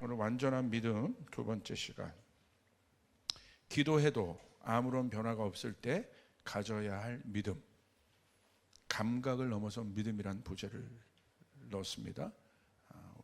오늘 완전한 믿음 두 번째 시간. 기도해도 아무런 변화가 없을 때 가져야 할 믿음. 감각을 넘어선 믿음이란 부제를 넣었습니다.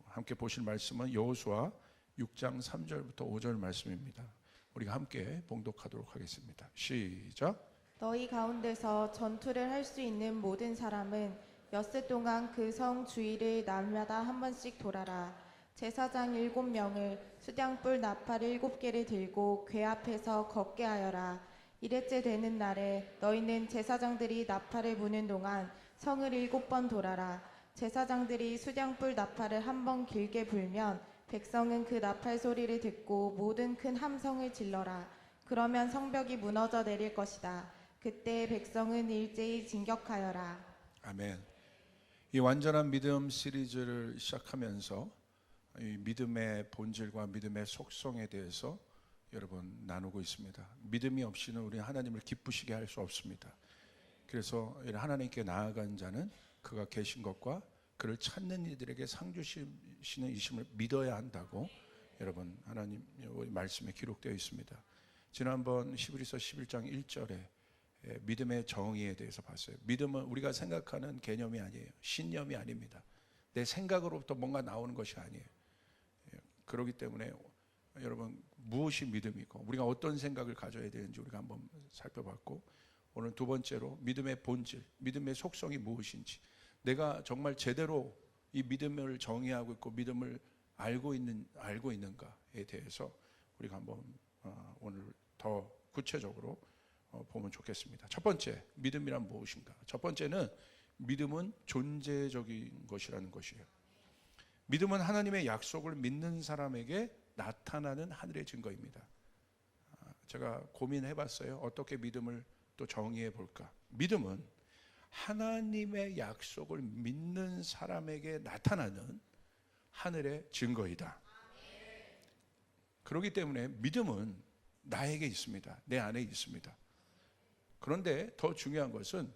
함께 보실 말씀은 여호수아 6장 3절부터 5절 말씀입니다. 우리가 함께 봉독하도록 하겠습니다. 시작. 너희 가운데서 전투를 할 수 있는 모든 사람은 엿새 동안 그 성 주위를 날마다 한 번씩 돌아라. 제사장 7명을 수량불 나팔 7개를 들고 궤 앞에서 걷게 하여라. 이레째 되는 날에 너희는 제사장들이 나팔을 부는 동안 성을 7번 돌아라. 제사장들이 수량불 나팔을 한 번 길게 불면 백성은 그 나팔 소리를 듣고 모든 큰 함성을 질러라. 그러면 성벽이 무너져 내릴 것이다. 그때 백성은 일제히 진격하여라. 아멘. 이 완전한 믿음 시리즈를 시작하면서 이 믿음의 본질과 믿음의 속성에 대해서 여러분 나누고 있습니다. 믿음이 없이는 우리 하나님을 기쁘시게 할 수 없습니다. 그래서 하나님께 나아간 자는 그가 계신 것과 그를 찾는 이들에게 상 주시는 이심을 믿어야 한다고 여러분 하나님 말씀에 기록되어 있습니다. 지난번 히브리서 11장 1절에 믿음의 정의에 대해서 봤어요. 믿음은 우리가 생각하는 개념이 아니에요. 신념이 아닙니다. 내 생각으로부터 뭔가 나오는 것이 아니에요. 그렇기 때문에 여러분 무엇이 믿음이고 우리가 어떤 생각을 가져야 되는지 우리가 한번 살펴봤고, 오늘 두 번째로 믿음의 본질, 믿음의 속성이 무엇인지, 내가 정말 제대로 이 믿음을 정의하고 있고 믿음을 알고 있는가에 대해서 우리가 한번 오늘 더 구체적으로 보면 좋겠습니다. 첫 번째, 믿음이란 무엇인가? 첫 번째는 믿음은 존재적인 것이라는 것이에요. 믿음은 하나님의 약속을 믿는 사람에게 나타나는 하늘의 증거입니다. 제가 고민해 봤어요. 어떻게 믿음을 또 정의해 볼까? 믿음은 하나님의 약속을 믿는 사람에게 나타나는 하늘의 증거이다. 그렇기 때문에 믿음은 나에게 있습니다. 내 안에 있습니다. 그런데 더 중요한 것은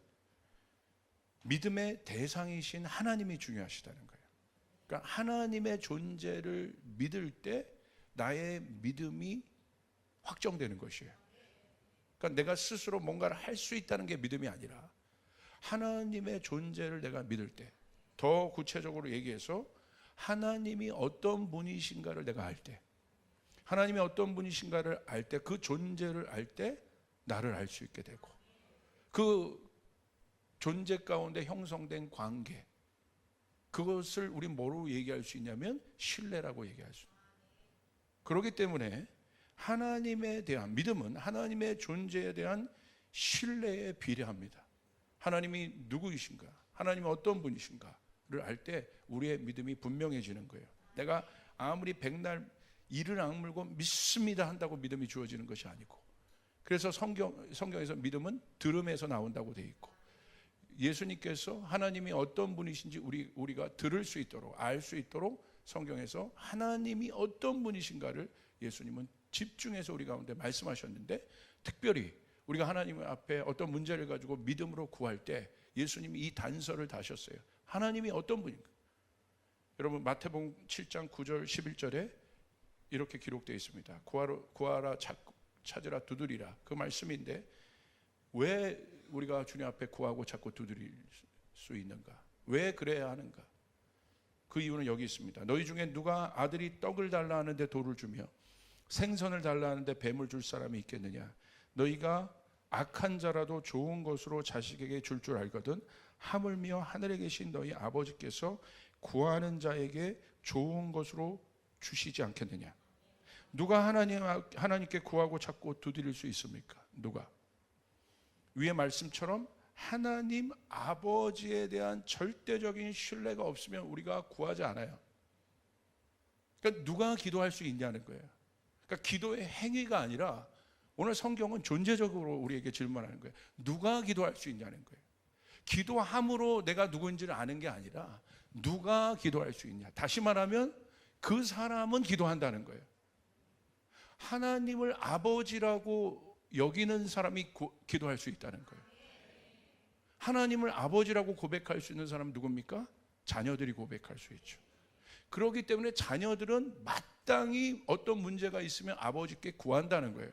믿음의 대상이신 하나님이 중요하시다는 거예요. 그러니까 하나님의 존재를 믿을 때 나의 믿음이 확정되는 것이에요. 그러니까 내가 스스로 뭔가를 할 수 있다는 게 믿음이 아니라 하나님의 존재를 내가 믿을 때, 더 구체적으로 얘기해서 하나님이 어떤 분이신가를 내가 알 때, 하나님이 어떤 분이신가를 알 때, 그 존재를 알 때 나를 알 수 있게 되고, 그 존재 가운데 형성된 관계, 그것을 우리 뭐로 얘기할 수 있냐면 신뢰라고 얘기할 수 있어요. 그렇기 때문에 하나님에 대한 믿음은 하나님의 존재에 대한 신뢰에 비례합니다. 하나님이 누구이신가, 하나님이 어떤 분이신가를 알 때 우리의 믿음이 분명해지는 거예요. 내가 아무리 백날 이를 악물고 믿습니다 한다고 믿음이 주어지는 것이 아니고, 그래서 성경에서 믿음은 들음에서 나온다고 되어 있고, 예수님께서 하나님이 어떤 분이신지 우리가 들을 수 있도록, 알 수 있도록 성경에서 하나님이 어떤 분이신가를 예수님은 집중해서 우리 가운데 말씀하셨는데, 특별히 우리가 하나님 앞에 어떤 문제를 가지고 믿음으로 구할 때 예수님이 이 단서를 다셨어요. 하나님이 어떤 분인가? 여러분 마태복음 7장 9절 11절에 이렇게 기록되어 있습니다. 구하라 찾으라 두드리라, 그 말씀인데, 왜 우리가 주님 앞에 구하고 자꾸 두드릴 수 있는가? 왜 그래야 하는가? 그 이유는 여기 있습니다. 너희 중에 누가 아들이 떡을 달라 하는데 돌을 주며 생선을 달라 하는데 뱀을 줄 사람이 있겠느냐? 너희가 악한 자라도 좋은 것으로 자식에게 줄 알거든 하물며 하늘에 계신 너희 아버지께서 구하는 자에게 좋은 것으로 주시지 않겠느냐? 누가 하나님께 구하고 찾고 두드릴 수 있습니까? 누가? 위의 말씀처럼 하나님 아버지에 대한 절대적인 신뢰가 없으면 우리가 구하지 않아요. 그러니까 누가 기도할 수 있냐는 거예요. 그러니까 기도의 행위가 아니라 오늘 성경은 존재적으로 우리에게 질문하는 거예요. 누가 기도할 수 있냐는 거예요. 기도함으로 내가 누구인지를 아는 게 아니라 누가 기도할 수 있냐. 다시 말하면 그 사람은 기도한다는 거예요. 하나님을 아버지라고 여기는 사람이 기도할 수 있다는 거예요. 하나님을 아버지라고 고백할 수 있는 사람은 누굽니까? 자녀들이 고백할 수 있죠. 그렇기 때문에 자녀들은 마땅히 어떤 문제가 있으면 아버지께 구한다는 거예요.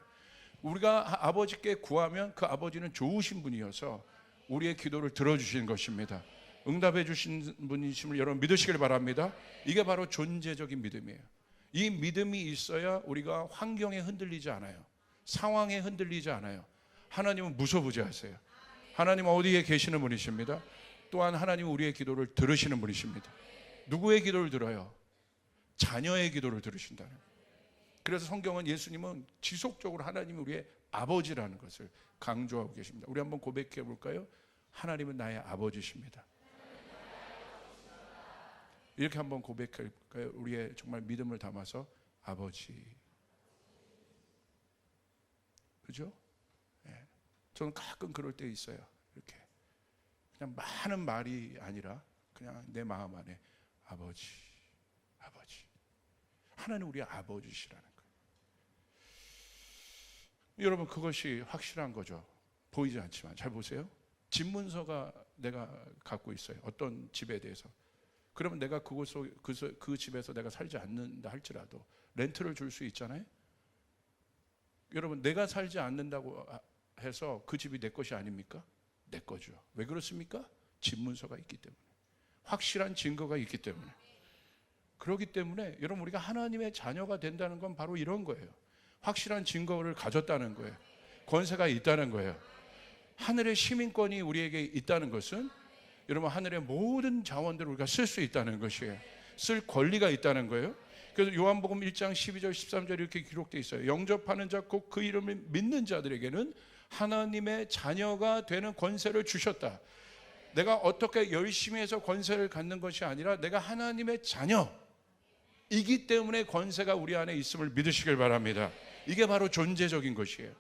우리가 아버지께 구하면 그 아버지는 좋으신 분이어서 우리의 기도를 들어주시는 것입니다. 응답해 주신 분이심을 여러분 믿으시길 바랍니다. 이게 바로 존재적인 믿음이에요. 이 믿음이 있어야 우리가 환경에 흔들리지 않아요. 상황에 흔들리지 않아요. 하나님은 무소부재하세요. 하나님은 어디에 계시는 분이십니다. 또한 하나님은 우리의 기도를 들으시는 분이십니다. 누구의 기도를 들어요? 자녀의 기도를 들으신다는 거예요. 그래서 성경은 예수님은 지속적으로 하나님이 우리의 아버지라는 것을 강조하고 계십니다. 우리 한번 고백해 볼까요? 하나님은 나의 아버지십니다. 이렇게 한번 고백할까요? 우리의 정말 믿음을 담아서 아버지. 그죠? 네. 저는 가끔 그럴 때 있어요. 이렇게 그냥 많은 말이 아니라 그냥 내 마음 안에 아버지, 아버지. 하나님 우리의 아버지시라는 거예요. 여러분 그것이 확실한 거죠. 보이지 않지만 잘 보세요. 집문서가 내가 갖고 있어요. 어떤 집에 대해서. 그러면 내가 그 집에서 내가 살지 않는다 할지라도 렌트를 줄 수 있잖아요. 여러분 내가 살지 않는다고 해서 그 집이 내 것이 아닙니까? 내 거죠. 왜 그렇습니까? 집문서가 있기 때문에. 확실한 증거가 있기 때문에. 그렇기 때문에 여러분 우리가 하나님의 자녀가 된다는 건 바로 이런 거예요. 확실한 증거를 가졌다는 거예요. 권세가 있다는 거예요. 하늘의 시민권이 우리에게 있다는 것은 여러분 하늘의 모든 자원들을 우리가 쓸 수 있다는 것이에요. 쓸 권리가 있다는 거예요. 그래서 요한복음 1장 12절 13절 이렇게 기록되어 있어요. 영접하는 자 곧 그 이름을 믿는 자들에게는 하나님의 자녀가 되는 권세를 주셨다. 내가 어떻게 열심히 해서 권세를 갖는 것이 아니라 내가 하나님의 자녀이기 때문에 권세가 우리 안에 있음을 믿으시길 바랍니다. 이게 바로 존재적인 것이에요.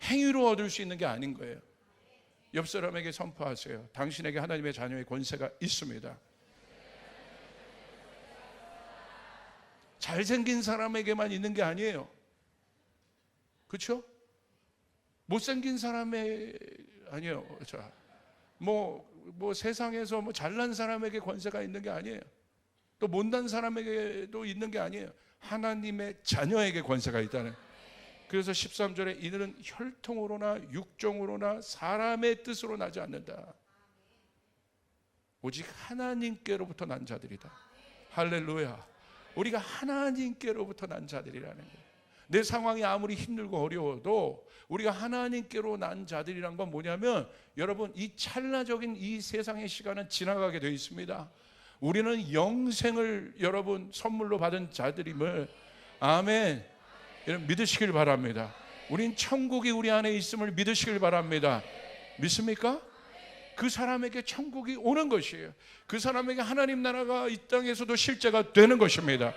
행위로 얻을 수 있는 게 아닌 거예요. 옆 사람에게 선포하세요. 당신에게 하나님의 자녀의 권세가 있습니다. 잘생긴 사람에게만 있는 게 아니에요. 그렇죠? 못생긴 사람에 아니에요. 자, 뭐 세상에서 잘난 사람에게 권세가 있는 게 아니에요. 또 못난 사람에게도 있는 게 아니에요. 하나님의 자녀에게 권세가 있다는. 그래서 13절에 이들은 혈통으로나 육정으로나 사람의 뜻으로 나지 않는다. 오직 하나님께로부터 난 자들이다. 할렐루야. 우리가 하나님께로부터 난 자들이라는 거예요. 내 상황이 아무리 힘들고 어려워도 우리가 하나님께로 난 자들이란 건 뭐냐면 여러분 이 찰나적인 이 세상의 시간은 지나가게 되어 있습니다. 우리는 영생을 여러분 선물로 받은 자들임을 아멘 여러분 믿으시길 바랍니다. 우린 천국이 우리 안에 있음을 믿으시길 바랍니다. 믿습니까? 그 사람에게 천국이 오는 것이에요. 그 사람에게 하나님 나라가 이 땅에서도 실제가 되는 것입니다.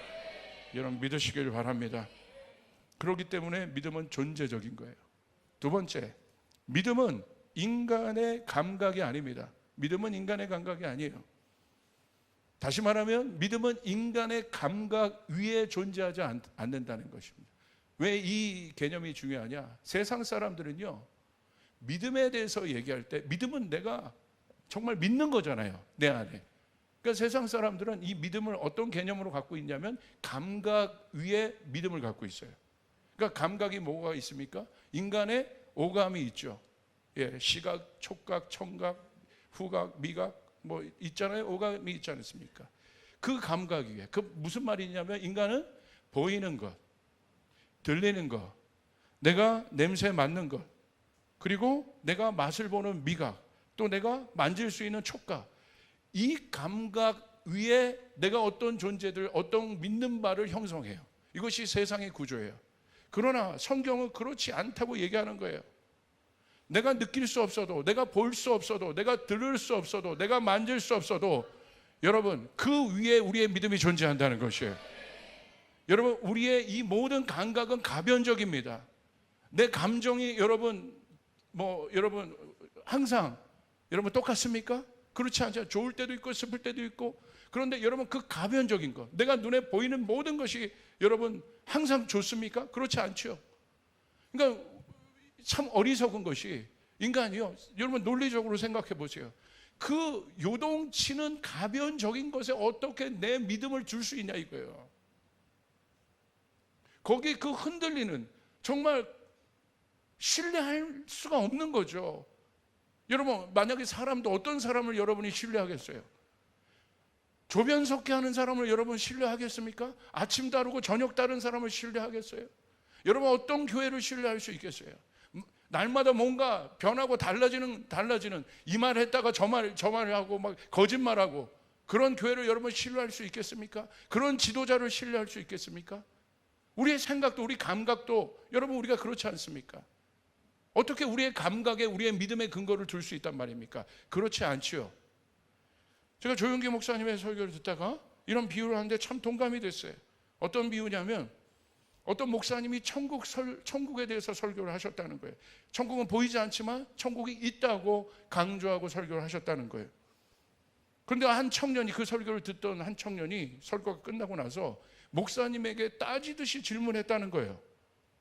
여러분 믿으시길 바랍니다. 그렇기 때문에 믿음은 존재적인 거예요. 두 번째, 믿음은 인간의 감각이 아닙니다. 믿음은 인간의 감각이 아니에요. 다시 말하면 믿음은 인간의 감각 위에 존재하지 않는다는 것입니다. 왜 이 개념이 중요하냐? 세상 사람들은요 믿음에 대해서 얘기할 때 믿음은 내가 정말 믿는 거잖아요. 내 안에. 그러니까 세상 사람들은 이 믿음을 어떤 개념으로 갖고 있냐면 감각 위에 믿음을 갖고 있어요. 그러니까 감각이 뭐가 있습니까? 인간의 오감이 있죠. 예, 시각, 촉각, 청각, 후각, 미각 뭐 있잖아요. 오감이 있지 않습니까? 그 감각 위에 그 무슨 말이냐면 인간은 보이는 것, 들리는 것, 내가 냄새 맡는 것, 그리고 내가 맛을 보는 미각, 또 내가 만질 수 있는 촉각, 이 감각 위에 내가 어떤 존재들, 어떤 믿는 바를 형성해요. 이것이 세상의 구조예요. 그러나 성경은 그렇지 않다고 얘기하는 거예요. 내가 느낄 수 없어도, 내가 볼 수 없어도, 내가 들을 수 없어도, 내가 만질 수 없어도 여러분 그 위에 우리의 믿음이 존재한다는 것이에요. 여러분 우리의 이 모든 감각은 가변적입니다. 내 감정이 여러분 항상 여러분 똑같습니까? 그렇지 않죠. 좋을 때도 있고 슬플 때도 있고. 그런데 여러분 그 가변적인 것, 내가 눈에 보이는 모든 것이 여러분 항상 좋습니까? 그렇지 않죠. 그러니까 참 어리석은 것이 인간이요. 여러분 논리적으로 생각해 보세요. 그 요동치는 가변적인 것에 어떻게 내 믿음을 줄 수 있냐 이거예요. 거기 그 흔들리는, 정말 신뢰할 수가 없는 거죠. 여러분, 만약에 사람도, 어떤 사람을 여러분이 신뢰하겠어요? 조변 섞게 하는 사람을 여러분 신뢰하겠습니까? 아침 다르고 저녁 다른 사람을 신뢰하겠어요? 여러분, 어떤 교회를 신뢰할 수 있겠어요? 날마다 뭔가 변하고 달라지는 이 말 했다가 저 말 하고 막 거짓말하고, 그런 교회를 여러분 신뢰할 수 있겠습니까? 그런 지도자를 신뢰할 수 있겠습니까? 우리의 생각도, 우리 감각도 여러분 우리가 그렇지 않습니까? 어떻게 우리의 감각에, 우리의 믿음의 근거를 둘 수 있단 말입니까? 그렇지 않지요. 제가 조용기 목사님의 설교를 듣다가 이런 비유를 하는데 참 동감이 됐어요. 어떤 비유냐면, 어떤 목사님이 천국에 대해서 설교를 하셨다는 거예요. 천국은 보이지 않지만 천국이 있다고 강조하고 설교를 하셨다는 거예요. 그런데 한 청년이, 그 설교를 듣던 한 청년이 설교가 끝나고 나서 목사님에게 따지듯이 질문했다는 거예요.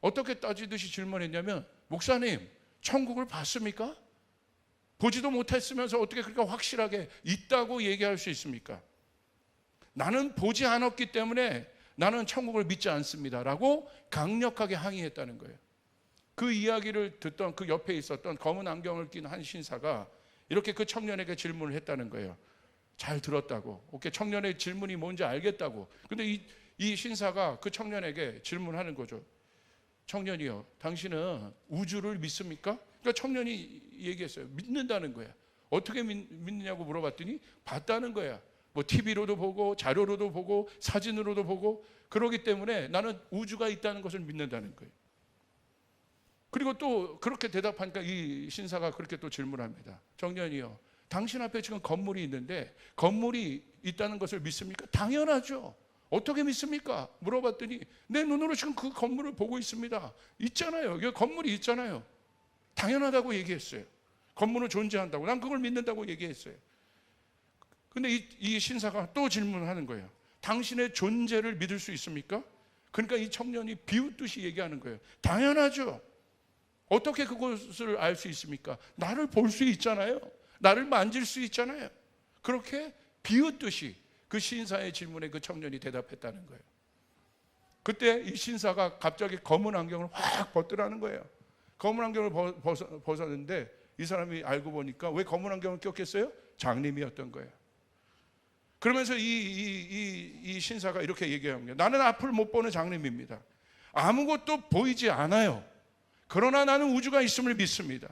어떻게 따지듯이 질문했냐면, 목사님, 천국을 봤습니까? 보지도 못했으면서 어떻게 그렇게 확실하게 있다고 얘기할 수 있습니까? 나는 보지 않았기 때문에 나는 천국을 믿지 않습니다 라고 강력하게 항의했다는 거예요. 그 이야기를 듣던 그 옆에 있었던 검은 안경을 낀 한 신사가 이렇게 그 청년에게 질문을 했다는 거예요. 잘 들었다고, 오케이, 청년의 질문이 뭔지 알겠다고. 근데 이 신사가 그 청년에게 질문하는 거죠. 청년이요, 당신은 우주를 믿습니까? 그러니까 청년이 얘기했어요. 믿는다는 거야. 어떻게 믿느냐고 물어봤더니 봤다는 거야. 뭐 TV로도 보고 자료로도 보고 사진으로도 보고, 그러기 때문에 나는 우주가 있다는 것을 믿는다는 거예요. 그리고 또 그렇게 대답하니까 이 신사가 그렇게 또 질문합니다. 청년이요, 당신 앞에 지금 건물이 있는데 건물이 있다는 것을 믿습니까? 당연하죠. 어떻게 믿습니까? 물어봤더니 내 눈으로 지금 그 건물을 보고 있습니다. 있잖아요. 여기 건물이 있잖아요. 당연하다고 얘기했어요. 건물은 존재한다고, 난 그걸 믿는다고 얘기했어요. 근데 이 신사가 또 질문하는 거예요. 당신의 존재를 믿을 수 있습니까? 그러니까 이 청년이 비웃듯이 얘기하는 거예요. 당연하죠. 어떻게 그것을 알 수 있습니까? 나를 볼 수 있잖아요. 나를 만질 수 있잖아요. 그렇게 비웃듯이 그 신사의 질문에 그 청년이 대답했다는 거예요. 그때 이 신사가 갑자기 검은 안경을 확 벗더라는 거예요. 검은 안경을 벗었는데 이 사람이 알고 보니까 왜 검은 안경을 꼈겠어요? 장님이었던 거예요. 그러면서 이 신사가 이렇게 얘기합니다. 나는 앞을 못 보는 장님입니다. 아무것도 보이지 않아요. 그러나 나는 우주가 있음을 믿습니다.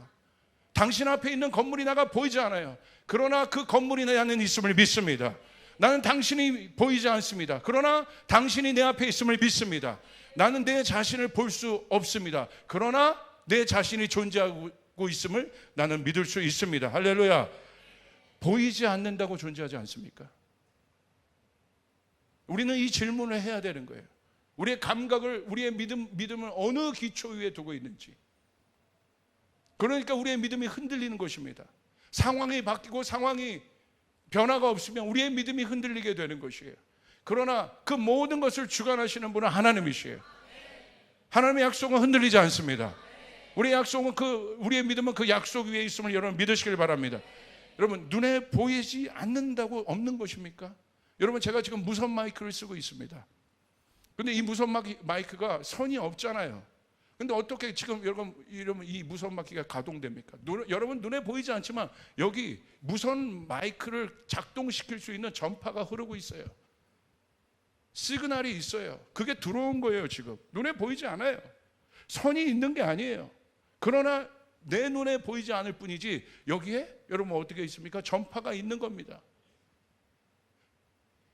당신 앞에 있는 건물이 나가 보이지 않아요. 그러나 그 건물이 내 안에 있음을 믿습니다. 나는 당신이 보이지 않습니다. 그러나 당신이 내 앞에 있음을 믿습니다. 나는 내 자신을 볼 수 없습니다. 그러나 내 자신이 존재하고 있음을 나는 믿을 수 있습니다. 할렐루야. 보이지 않는다고 존재하지 않습니까? 우리는 이 질문을 해야 되는 거예요. 우리의 감각을, 우리의 믿음을 어느 기초 위에 두고 있는지. 그러니까 우리의 믿음이 흔들리는 것입니다. 상황이 바뀌고 상황이 변화가 없으면 우리의 믿음이 흔들리게 되는 것이에요. 그러나 그 모든 것을 주관하시는 분은 하나님이시에요. 하나님의 약속은 흔들리지 않습니다. 우리의 약속은 우리의 믿음은 그 약속 위에 있음을 여러분 믿으시길 바랍니다. 여러분, 눈에 보이지 않는다고 없는 것입니까? 여러분, 제가 지금 무선 마이크를 쓰고 있습니다. 근데 이 무선 마이크가 선이 없잖아요. 근데 어떻게 지금 여러분 이 무선 마이크가 가동됩니까? 여러분 눈에 보이지 않지만 여기 무선 마이크를 작동시킬 수 있는 전파가 흐르고 있어요. 시그널이 있어요. 그게 들어온 거예요. 지금 눈에 보이지 않아요. 선이 있는 게 아니에요. 그러나 내 눈에 보이지 않을 뿐이지 여기에 여러분 어떻게 있습니까? 전파가 있는 겁니다.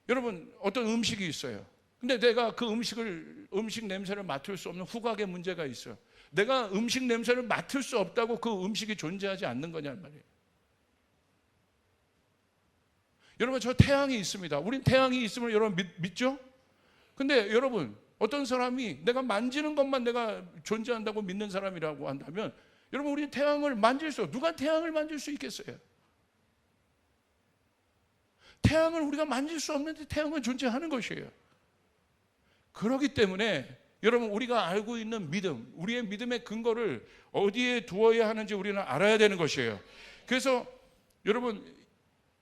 여러분, 어떤 음식이 있어요. 근데 내가 그 음식 냄새를 맡을 수 없는 후각의 문제가 있어요. 내가 음식 냄새를 맡을 수 없다고 그 음식이 존재하지 않는 거냔 말이에요. 여러분, 저 태양이 있습니다. 우린 태양이 있음을 여러분 믿죠? 근데 여러분, 어떤 사람이 내가 만지는 것만 내가 존재한다고 믿는 사람이라고 한다면, 여러분, 우리는 태양을 만질 수 없어요. 누가 태양을 만질 수 있겠어요? 태양을 우리가 만질 수 없는데 태양은 존재하는 것이에요. 그렇기 때문에 여러분, 우리가 알고 있는 믿음, 우리의 믿음의 근거를 어디에 두어야 하는지 우리는 알아야 되는 것이에요. 그래서 여러분,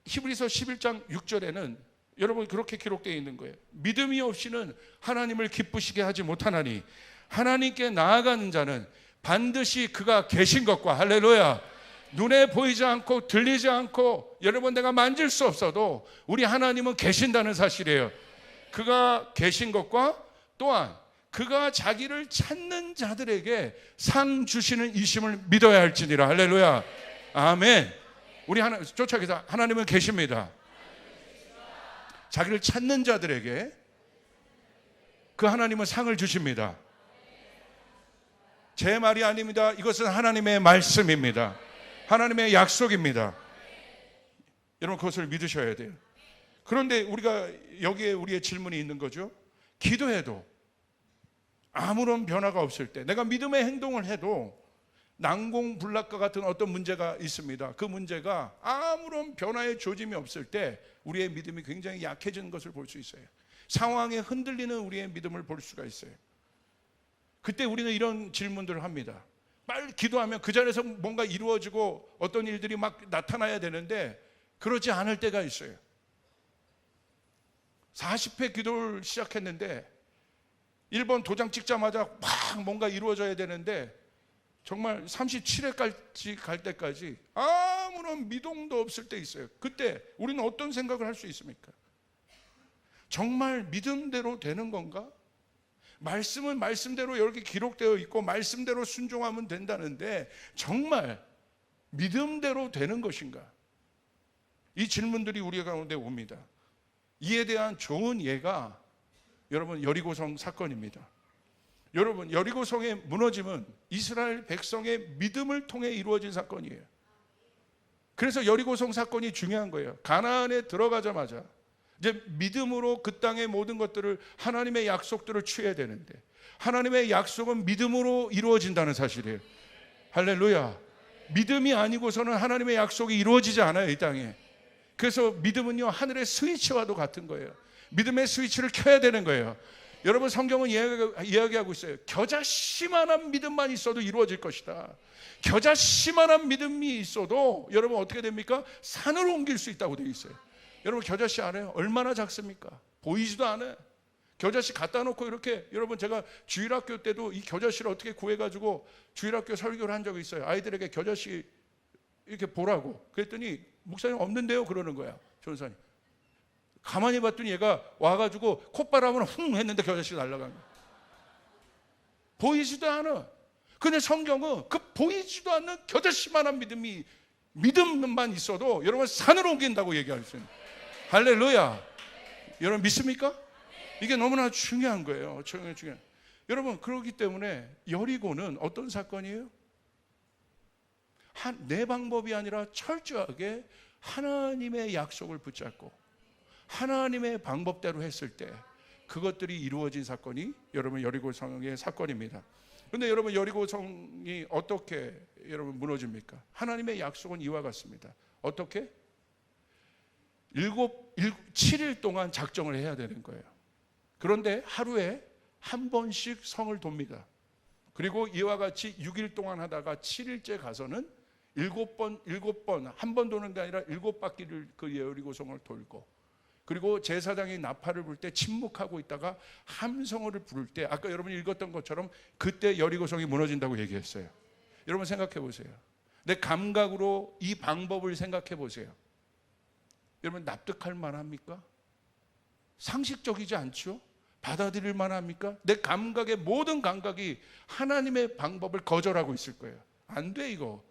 히브리서 11장 6절에는 여러분 그렇게 기록되어 있는 거예요. 믿음이 없이는 하나님을 기쁘시게 하지 못하나니 하나님께 나아가는 자는 반드시 그가 계신 것과, 할렐루야, 눈에 보이지 않고 들리지 않고 여러분 내가 만질 수 없어도 우리 하나님은 계신다는 사실이에요. 그가 계신 것과 또한 그가 자기를 찾는 자들에게 상 주시는 이심을 믿어야 할지니라. 할렐루야, 아멘. 우리 쫓아가서 하나님은 계십니다. 자기를 찾는 자들에게 그 하나님은 상을 주십니다. 제 말이 아닙니다. 이것은 하나님의 말씀입니다. 하나님의 약속입니다. 여러분 그것을 믿으셔야 돼요. 그런데 우리가 여기에 우리의 질문이 있는 거죠. 기도해도 아무런 변화가 없을 때, 내가 믿음의 행동을 해도 난공불락과 같은 어떤 문제가 있습니다. 그 문제가 아무런 변화의 조짐이 없을 때 우리의 믿음이 굉장히 약해지는 것을 볼 수 있어요. 상황에 흔들리는 우리의 믿음을 볼 수가 있어요. 그때 우리는 이런 질문들을 합니다. 빨리 기도하면 그 자리에서 뭔가 이루어지고 어떤 일들이 막 나타나야 되는데 그렇지 않을 때가 있어요. 40회 기도를 시작했는데 1번 도장 찍자마자 막 뭔가 이루어져야 되는데 정말 37회까지 갈 때까지 아무런 미동도 없을 때 있어요. 그때 우리는 어떤 생각을 할 수 있습니까? 정말 믿음대로 되는 건가? 말씀은 말씀대로 이렇게 기록되어 있고 말씀대로 순종하면 된다는데 정말 믿음대로 되는 것인가? 이 질문들이 우리 가운데 옵니다. 이에 대한 좋은 예가 여러분 여리고성 사건입니다. 여러분 여리고성의 무너짐은 이스라엘 백성의 믿음을 통해 이루어진 사건이에요. 그래서 여리고성 사건이 중요한 거예요. 가나안에 들어가자마자 이제 믿음으로 그 땅의 모든 것들을, 하나님의 약속들을 취해야 되는데 하나님의 약속은 믿음으로 이루어진다는 사실이에요. 할렐루야. 믿음이 아니고서는 하나님의 약속이 이루어지지 않아요, 이 땅에. 그래서 믿음은요 하늘의 스위치와도 같은 거예요. 믿음의 스위치를 켜야 되는 거예요. 여러분 성경은 이야기하고 있어요. 겨자씨만한 믿음만 있어도 이루어질 것이다. 겨자씨만한 믿음이 있어도 여러분 어떻게 됩니까? 산을 옮길 수 있다고 되어 있어요. 여러분 겨자씨 알아요? 얼마나 작습니까? 보이지도 않아요. 겨자씨 갖다 놓고 이렇게, 여러분 제가 주일학교 때도 이 겨자씨를 어떻게 구해가지고 주일학교 설교를 한 적이 있어요. 아이들에게 겨자씨 이렇게 보라고 그랬더니 목사님 없는데요 그러는 거야. 전사님. 가만히 봤더니 얘가 와가지고 콧바람을 훅 했는데 겨자씨가 날아간 거야. 보이지도 않아. 근데 성경은 그 보이지도 않는 겨자씨만한 믿음만 있어도 여러분 산을 옮긴다고 얘기하셨어요. 할렐루야. 여러분 믿습니까? 이게 너무나 중요한 거예요. 중요한. 여러분 그렇기 때문에 여리고는 어떤 사건이에요? 내 방법이 아니라 철저하게 하나님의 약속을 붙잡고 하나님의 방법대로 했을 때 그것들이 이루어진 사건이 여러분 여리고성의 사건입니다. 그런데 여러분 여리고성이 어떻게 여러분 무너집니까? 하나님의 약속은 이와 같습니다. 어떻게? 7일 동안 작정을 해야 되는 거예요. 그런데 하루에 한 번씩 성을 돕니다. 그리고 이와 같이 6일 동안 하다가 7일째 가서는 7번, 한 번 도는 게 아니라 7바퀴를 그 여리고성을 돌고, 그리고 제사장이 나팔을 불 때 침묵하고 있다가 함성을 부를 때 아까 여러분이 읽었던 것처럼 그때 여리고성이 무너진다고 얘기했어요. 여러분 생각해 보세요. 내 감각으로 이 방법을 생각해 보세요. 여러분 납득할 만합니까? 상식적이지 않죠? 받아들일 만합니까? 내 감각의 모든 감각이 하나님의 방법을 거절하고 있을 거예요. 안 돼 이거.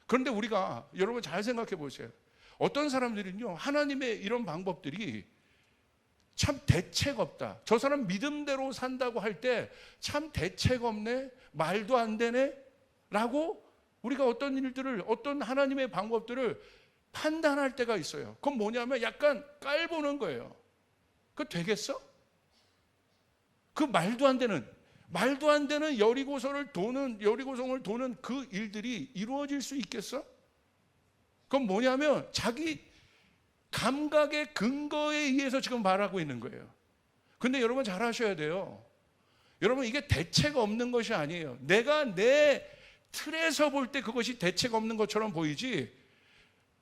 그런데 우리가 여러분 잘 생각해 보세요. 어떤 사람들은요 하나님의 이런 방법들이 참 대책 없다. 저 사람 믿음대로 산다고 할 때 참 대책 없네, 말도 안 되네 라고 우리가 어떤 일들을, 어떤 하나님의 방법들을 판단할 때가 있어요. 그건 뭐냐면 약간 깔보는 거예요. 그거 되겠어? 그 말도 안 되는 여리고성을 도는 그 일들이 이루어질 수 있겠어? 그건 뭐냐면 자기 감각의 근거에 의해서 지금 말하고 있는 거예요. 근데 여러분 잘 아셔야 돼요. 여러분 이게 대책 없는 것이 아니에요. 내가 내 틀에서 볼 때 그것이 대책 없는 것처럼 보이지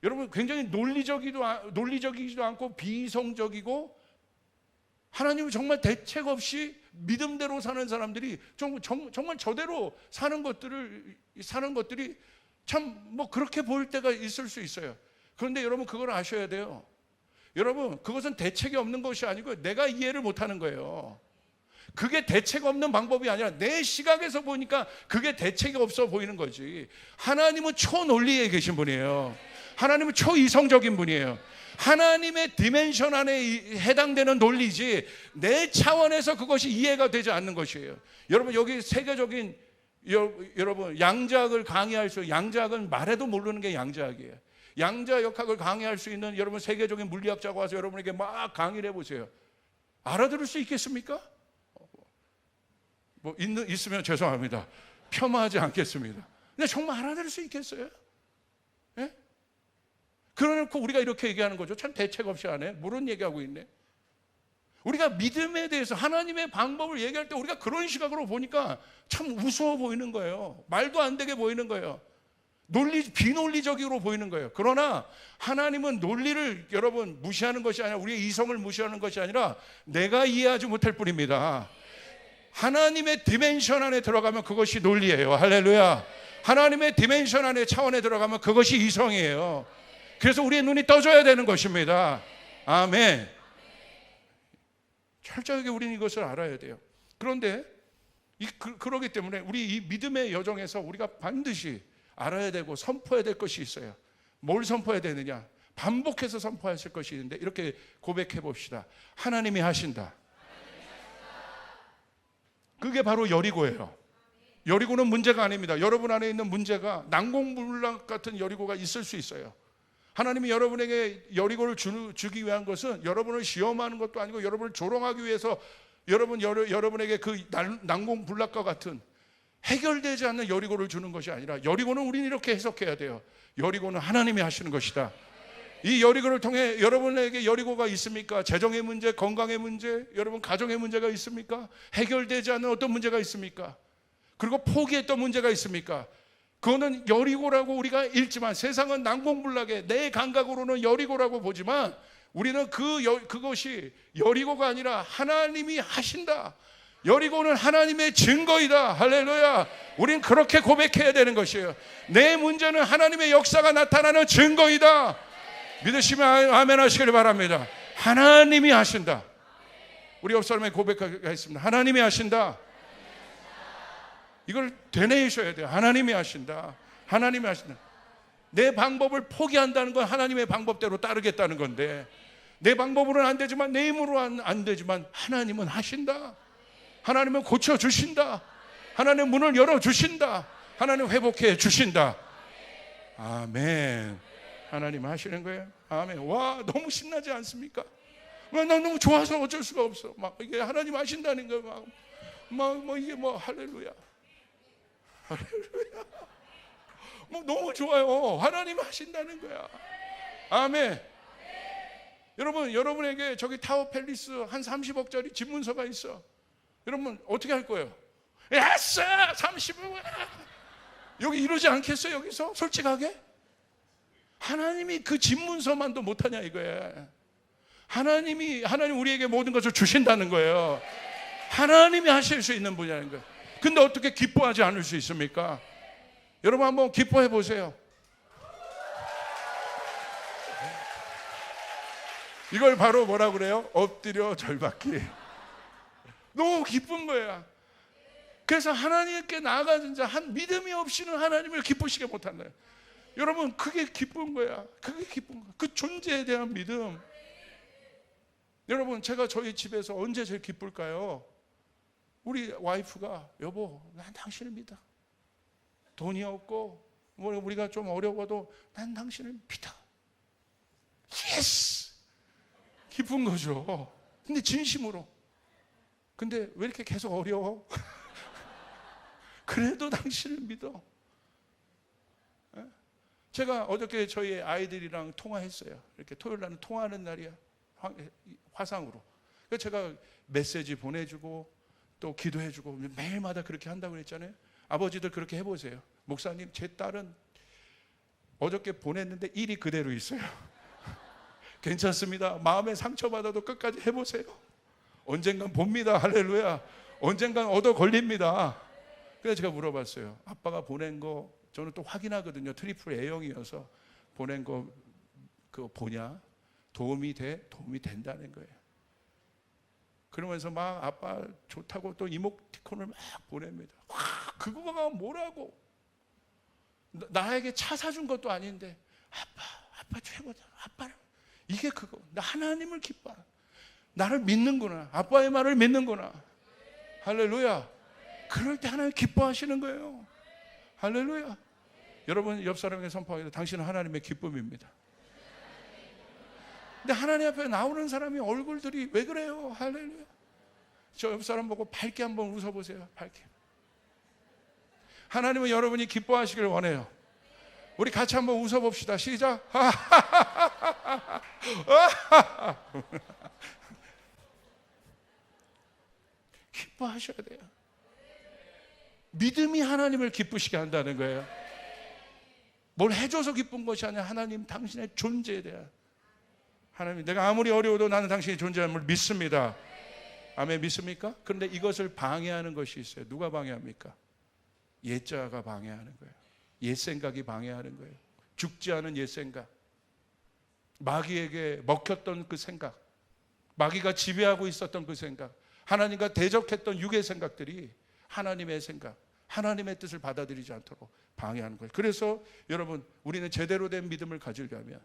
여러분 굉장히 논리적이지도 않고 비이성적이고 하나님을 정말 대책 없이 믿음대로 사는 사람들이 정말 저대로 사는 것들이 참 뭐 그렇게 보일 때가 있을 수 있어요. 그런데 여러분 그걸 아셔야 돼요. 여러분 그것은 대책이 없는 것이 아니고 내가 이해를 못하는 거예요. 그게 대책 없는 방법이 아니라 내 시각에서 보니까 그게 대책이 없어 보이는 거지. 하나님은 초논리에 계신 분이에요. 하나님은 초이성적인 분이에요. 하나님의 디멘션 안에 해당되는 논리지 내 차원에서 그것이 이해가 되지 않는 것이에요. 여러분 여기 세계적인 여러분 양자학을 강의할 수, 양자학은 말해도 모르는 게 양자학이에요. 양자역학을 강의할 수 있는 여러분 세계적인 물리학자가 와서 여러분에게 막 강의를 해보세요. 알아들을 수 있겠습니까? 뭐 있으면 죄송합니다. 폄하하지 않겠습니다. 근데 정말 알아들을 수 있겠어요? 예? 그러놓고 우리가 이렇게 얘기하는 거죠. 참 대책 없이 하네. 모르는 얘기하고 있네. 우리가 믿음에 대해서 하나님의 방법을 얘기할 때 우리가 그런 시각으로 보니까 참 우스워 보이는 거예요. 말도 안 되게 보이는 거예요. 비논리적으로 보이는 거예요. 그러나 하나님은 논리를 여러분 무시하는 것이 아니라 우리의 이성을 무시하는 것이 아니라 내가 이해하지 못할 뿐입니다. 하나님의 디멘션 안에 들어가면 그것이 논리예요. 할렐루야. 하나님의 디멘션 안에 차원에 들어가면 그것이 이성이에요. 그래서 우리의 눈이 떠져야 되는 것입니다. 아멘. 철저하게 우리는 이것을 알아야 돼요. 그런데 그러기 때문에 우리 이 믿음의 여정에서 우리가 반드시 알아야 되고 선포해야 될 것이 있어요. 뭘 선포해야 되느냐? 반복해서 선포하실 것이 있는데 이렇게 고백해 봅시다. 하나님이 하신다. 그게 바로 여리고예요. 여리고는 문제가 아닙니다. 여러분 안에 있는 문제가 난공불락 같은 여리고가 있을 수 있어요. 하나님이 여러분에게 여리고를 주기 위한 것은 여러분을 시험하는 것도 아니고 여러분을 조롱하기 위해서 여러분에게 그 난공불락과 같은 해결되지 않는 여리고를 주는 것이 아니라 여리고는 우리는 이렇게 해석해야 돼요. 여리고는 하나님이 하시는 것이다. 이 여리고를 통해 여러분에게 여리고가 있습니까? 재정의 문제, 건강의 문제, 여러분 가정의 문제가 있습니까? 해결되지 않는 어떤 문제가 있습니까? 그리고 포기했던 문제가 있습니까? 그거는 여리고라고 우리가 읽지만 세상은 난공불락에 내 감각으로는 여리고라고 보지만 우리는 그것이 여리고가 아니라 하나님이 하신다. 여리고는 하나님의 증거이다. 할렐루야. 우린 그렇게 고백해야 되는 것이에요. 내 문제는 하나님의 역사가 나타나는 증거이다. 믿으시면 아멘 하시길 바랍니다. 하나님이 하신다. 우리 옆 사람에게 고백하겠습니다. 하나님이 하신다. 이걸 되뇌이셔야 돼요. 하나님이 하신다. 하나님이 하신다. 내 방법을 포기한다는 건 하나님의 방법대로 따르겠다는 건데 내 방법으로는 안 되지만 내 힘으로는 안 되지만 하나님은 하신다. 하나님은 고쳐주신다. 하나님은 문을 열어주신다. 하나님은 회복해 주신다. 아멘. 하나님 하시는 거예요. 아멘. 와, 너무 신나지 않습니까? 난 너무 좋아서 어쩔 수가 없어. 막 이게 하나님 하신다는 거 막 이게 뭐 할렐루야. 할렐루야. 뭐 너무 좋아요. 하나님 하신다는 거야. 아멘. 여러분, 여러분에게 저기 타워 팰리스 한 30억짜리 집 문서가 있어. 여러분 어떻게 할 거예요? 야싸 30억. 여기 이러지 않겠어요? 여기서 솔직하게? 하나님이 그 집 문서만도 못하냐 이거예요. 하나님 우리에게 모든 것을 주신다는 거예요. 하나님이 하실 수 있는 분이라는 거예요. 근데 어떻게 기뻐하지 않을 수 있습니까? 여러분 한번 기뻐해 보세요. 이걸 바로 뭐라 그래요? 엎드려 절받기. 너무 기쁜 거야. 그래서 하나님께 나아가는 자 한 믿음이 없이는 하나님을 기쁘시게 못한다. 여러분 그게 기쁜 거야. 그게 기쁜 거야. 그 존재에 대한 믿음. 여러분 제가 저희 집에서 언제 제일 기쁠까요? 우리 와이프가 여보 난 당신을 믿어. 돈이 없고 우리가 좀 어려워도 난 당신을 믿어. 예스! 기쁜 거죠. 근데 진심으로. 근데 왜 이렇게 계속 어려워? 그래도 당신을 믿어. 제가 어저께 저희 아이들이랑 통화했어요. 이렇게 토요일 날은 통화하는 날이야. 화상으로. 그래서 제가 메시지 보내주고 또 기도해주고 매일마다 그렇게 한다고 그랬잖아요. 아버지들 그렇게 해보세요. 목사님 제 딸은 어저께 보냈는데 일이 그대로 있어요. 괜찮습니다. 마음에 상처받아도 끝까지 해보세요. 언젠간 봅니다. 할렐루야. 언젠간 얻어 걸립니다. 그래서 제가 물어봤어요. 아빠가 보낸 거 저는 또 확인하거든요. 트리플 A형이어서 보낸 거 그거 보냐? 도움이 돼? 도움이 된다는 거예요. 그러면서 막 아빠 좋다고 또 이모티콘을 막 보냅니다. 와, 그거가 뭐라고? 나에게 차 사준 것도 아닌데 아빠 최고다. 아빠는 이게 그거. 나 하나님을 기뻐. 나를 믿는구나. 아빠의 말을 믿는구나. 할렐루야. 그럴 때 하나님 기뻐하시는 거예요. 할렐루야. 여러분 옆 사람에게 선포하기도 당신은 하나님의 기쁨입니다. 근데 하나님 앞에 나오는 사람이 얼굴들이 왜 그래요? 할렐루야. 저 옆 사람 보고 밝게 한번 웃어보세요. 밝게. 하나님은 여러분이 기뻐하시길 원해요. 우리 같이 한번 웃어봅시다. 시작. 기뻐하셔야 돼요. 믿음이 하나님을 기쁘시게 한다는 거예요. 뭘 해줘서 기쁜 것이 아니라 하나님 당신의 존재에 대한, 하나님 내가 아무리 어려워도 나는 당신의 존재함을 믿습니다. 아멘. 믿습니까? 그런데 이것을 방해하는 것이 있어요. 누가 방해합니까? 옛자가 방해하는 거예요. 옛생각이 방해하는 거예요. 죽지 않은 옛생각, 마귀에게 먹혔던 그 생각, 마귀가 지배하고 있었던 그 생각, 하나님과 대적했던 육의 생각들이 하나님의 생각, 하나님의 뜻을 받아들이지 않도록 방해하는 거예요. 그래서 여러분, 우리는 제대로 된 믿음을 가지려면,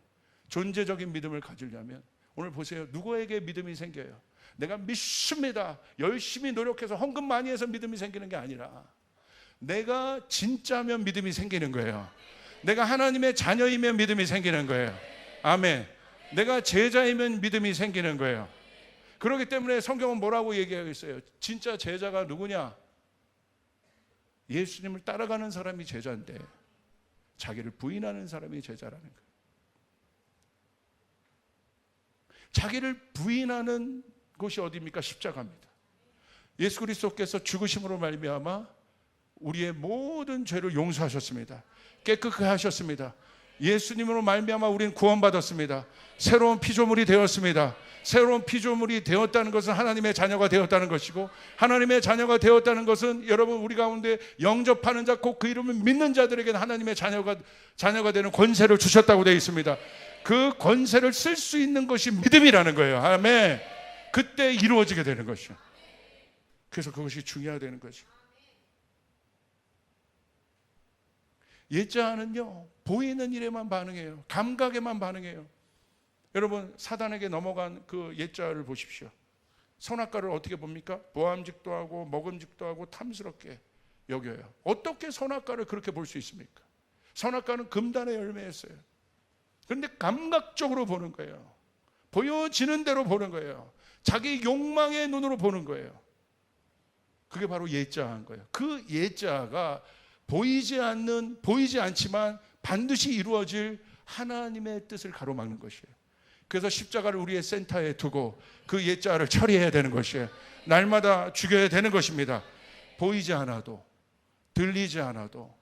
존재적인 믿음을 가지려면, 오늘 보세요. 누구에게 믿음이 생겨요? 내가 믿습니다. 열심히 노력해서 헌금 많이 해서 믿음이 생기는 게 아니라 내가 진짜면 믿음이 생기는 거예요. 내가 하나님의 자녀이면 믿음이 생기는 거예요. 아멘. 내가 제자이면 믿음이 생기는 거예요. 그렇기 때문에 성경은 뭐라고 얘기하고 있어요? 진짜 제자가 누구냐? 예수님을 따라가는 사람이 제자인데 자기를 부인하는 사람이 제자라는 거예요. 자기를 부인하는 곳이 어디입니까? 십자가입니다. 예수 그리스도께서 죽으심으로 말미암아 우리의 모든 죄를 용서하셨습니다. 깨끗하게 하셨습니다. 예수님으로 말미암아 우리는 구원받았습니다. 새로운 피조물이 되었습니다. 새로운 피조물이 되었다는 것은 하나님의 자녀가 되었다는 것이고, 하나님의 자녀가 되었다는 것은 여러분 우리 가운데 영접하는 자, 곧 그 이름을 믿는 자들에게는 하나님의 자녀가 되는 권세를 주셨다고 되어 있습니다. 그 권세를 쓸 수 있는 것이 믿음이라는 거예요. 아멘. 그때 이루어지게 되는 것이요. 그래서 그것이 중요하다는 거죠. 옛자는요, 보이는 일에만 반응해요. 감각에만 반응해요. 여러분, 사단에게 넘어간 그 옛자를 보십시오. 선악과를 어떻게 봅니까? 보암직도 하고 먹음직도 하고 탐스럽게 여겨요. 어떻게 선악과를 그렇게 볼 수 있습니까? 선악과는 금단의 열매였어요. 그런데 감각적으로 보는 거예요. 보여지는 대로 보는 거예요. 자기 욕망의 눈으로 보는 거예요. 그게 바로 옛자한 거예요. 그 옛자가 보이지 않지만 반드시 이루어질 하나님의 뜻을 가로막는 것이에요. 그래서 십자가를 우리의 센터에 두고 그 옛자를 처리해야 되는 것이에요. 날마다 죽여야 되는 것입니다. 보이지 않아도, 들리지 않아도,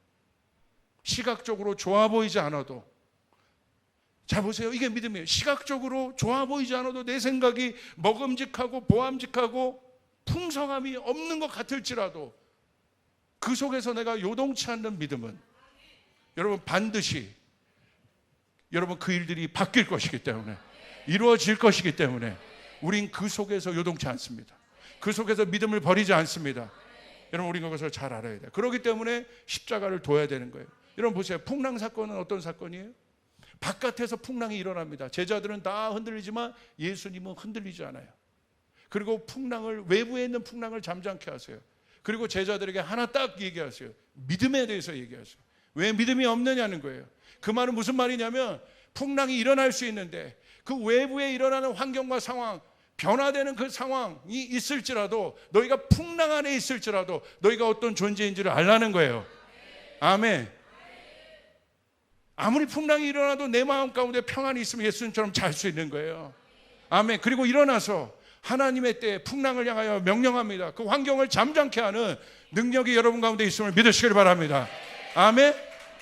시각적으로 좋아 보이지 않아도. 자 보세요. 이게 믿음이에요. 시각적으로 좋아 보이지 않아도 내 생각이 먹음직하고 보암직하고 풍성함이 없는 것 같을지라도 그 속에서 내가 요동치 않는 믿음은 여러분 반드시 여러분 그 일들이 바뀔 것이기 때문에, 이루어질 것이기 때문에 우린 그 속에서 요동치 않습니다. 그 속에서 믿음을 버리지 않습니다. 여러분 우린 그것을 잘 알아야 돼요. 그렇기 때문에 십자가를 둬야 되는 거예요. 여러분 보세요. 풍랑 사건은 어떤 사건이에요? 바깥에서 풍랑이 일어납니다. 제자들은 다 흔들리지만 예수님은 흔들리지 않아요. 그리고 풍랑을, 외부에 있는 풍랑을 잠잠케 하세요. 그리고 제자들에게 하나 딱 얘기하세요. 믿음에 대해서 얘기하세요. 왜 믿음이 없느냐는 거예요. 그 말은 무슨 말이냐면 풍랑이 일어날 수 있는데 그 외부에 일어나는 환경과 상황, 변화되는 그 상황이 있을지라도, 너희가 풍랑 안에 있을지라도 너희가 어떤 존재인지를 알라는 거예요. 아멘. 아무리 풍랑이 일어나도 내 마음 가운데 평안이 있으면 예수님처럼 잘 수 있는 거예요. 아멘. 그리고 일어나서 하나님의 때에 풍랑을 향하여 명령합니다. 그 환경을 잠잠케 하는 능력이 여러분 가운데 있음을 믿으시길 바랍니다. 아멘.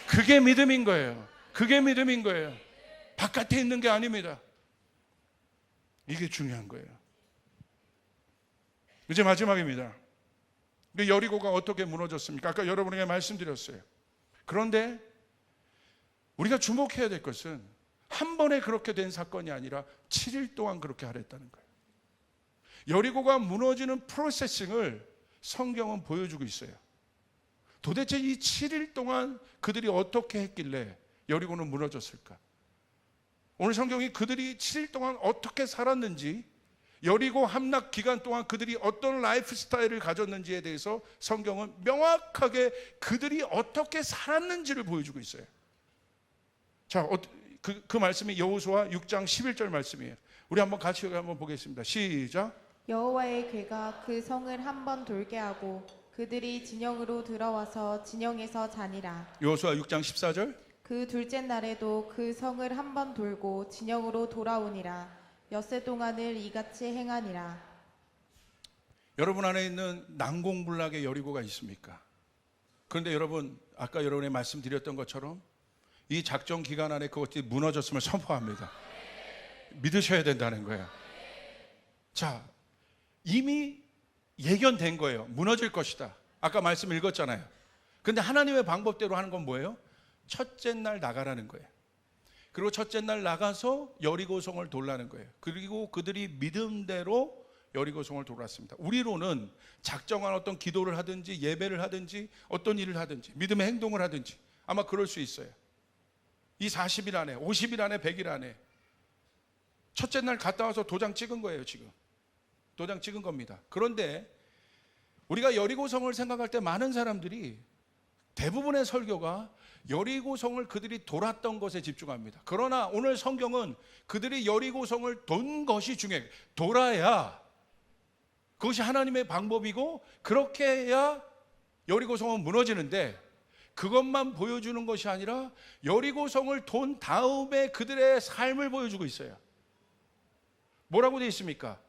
그게 믿음인 거예요. 그게 믿음인 거예요. 바깥에 있는 게 아닙니다. 이게 중요한 거예요. 이제 마지막입니다. 여리고가 어떻게 무너졌습니까? 아까 여러분에게 말씀드렸어요. 그런데 우리가 주목해야 될 것은 한 번에 그렇게 된 사건이 아니라 7일 동안 그렇게 하랬다는 거예요. 여리고가 무너지는 프로세싱을 성경은 보여주고 있어요. 도대체 이 7일 동안 그들이 어떻게 했길래 여리고는 무너졌을까? 오늘 성경이 그들이 7일 동안 어떻게 살았는지, 여리고 함락 기간 동안 그들이 어떤 라이프 스타일을 가졌는지에 대해서 성경은 명확하게 그들이 어떻게 살았는지를 보여주고 있어요. 자, 그 말씀이 여호수아 6장 11절 말씀이에요. 우리 한번 같이 한번 보겠습니다. 시작. 여호와의 괴가 그 성을 한 번 돌게 하고 그들이 진영으로 들어와서 진영에서 자니라. 여호수아 6장 14절. 그 둘째 날에도 그 성을 한 번 돌고 진영으로 돌아오니라. 엿새 동안을 이같이 행하니라. 여러분 안에 있는 난공불락의 여리고가 있습니까? 그런데 여러분, 아까 여러분이 말씀드렸던 것처럼 이 작전 기간 안에 그것들이 무너졌음을 선포합니다. 믿으셔야 된다는 거예요. 자, 이미 예견된 거예요. 무너질 것이다. 아까 말씀 읽었잖아요. 근데 하나님의 방법대로 하는 건 뭐예요? 첫째 날 나가라는 거예요. 그리고 첫째 날 나가서 여리고성을 돌라는 거예요. 그리고 그들이 믿음대로 여리고성을 돌았습니다. 우리로는 작정한 어떤 기도를 하든지 예배를 하든지 어떤 일을 하든지 믿음의 행동을 하든지 아마 그럴 수 있어요. 이 40일 안에, 50일 안에, 100일 안에 첫째 날 갔다 와서 도장 찍은 거예요. 지금 도장 찍은 겁니다. 그런데 우리가 여리고성을 생각할 때 많은 사람들이, 대부분의 설교가 여리고성을 그들이 돌았던 것에 집중합니다. 그러나 오늘 성경은 그들이 여리고성을 돈 것이 중요해요. 돌아야 그것이 하나님의 방법이고 그렇게 해야 여리고성은 무너지는데, 그것만 보여주는 것이 아니라 여리고성을 돈 다음에 그들의 삶을 보여주고 있어요. 뭐라고 되어 있습니까?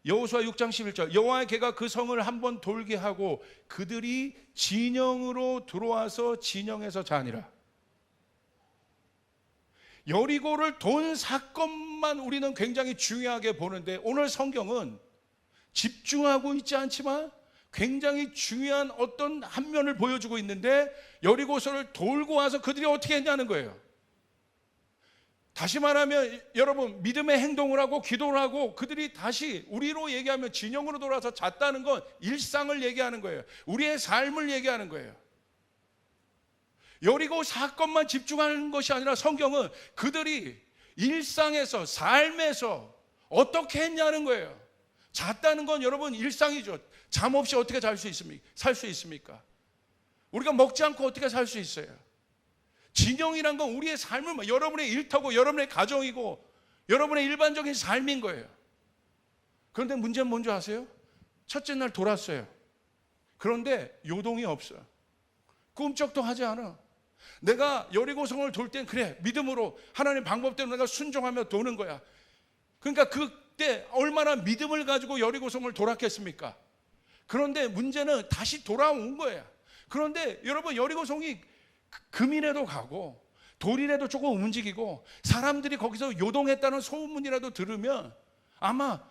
여호수아 6장 11절. 여호와의 개가 그 성을 한번 돌게 하고 그들이 진영으로 들어와서 진영에서 자니라. 여리고를 돈 사건만 우리는 굉장히 중요하게 보는데, 오늘 성경은 집중하고 있지 않지만 굉장히 중요한 어떤 한 면을 보여주고 있는데, 여리고서를 돌고 와서 그들이 어떻게 했냐는 거예요. 다시 말하면 여러분, 믿음의 행동을 하고 기도를 하고 그들이 다시, 우리로 얘기하면 진영으로 돌아서 잤다는 건 일상을 얘기하는 거예요. 우리의 삶을 얘기하는 거예요. 여리고 사건만 집중하는 것이 아니라 성경은 그들이 일상에서, 삶에서 어떻게 했냐는 거예요. 잤다는 건 여러분 일상이죠. 잠 없이 어떻게 살 수 있습니까? 우리가 먹지 않고 어떻게 살 수 있어요? 진영이란 건 우리의 삶을, 여러분의 일터고 여러분의 가정이고 여러분의 일반적인 삶인 거예요. 그런데 문제는 뭔지 아세요? 첫째 날 돌았어요. 그런데 요동이 없어요. 꿈쩍도 하지 않아. 내가 여리고성을 돌 땐 그래, 믿음으로 하나님 방법대로 내가 순종하며 도는 거야. 그러니까 그때 얼마나 믿음을 가지고 여리고성을 돌았겠습니까? 그런데 문제는 다시 돌아온 거예요. 그런데 여러분, 여리고성이 금이라도 가고 돌이라도 조금 움직이고 사람들이 거기서 요동했다는 소문이라도 들으면 아마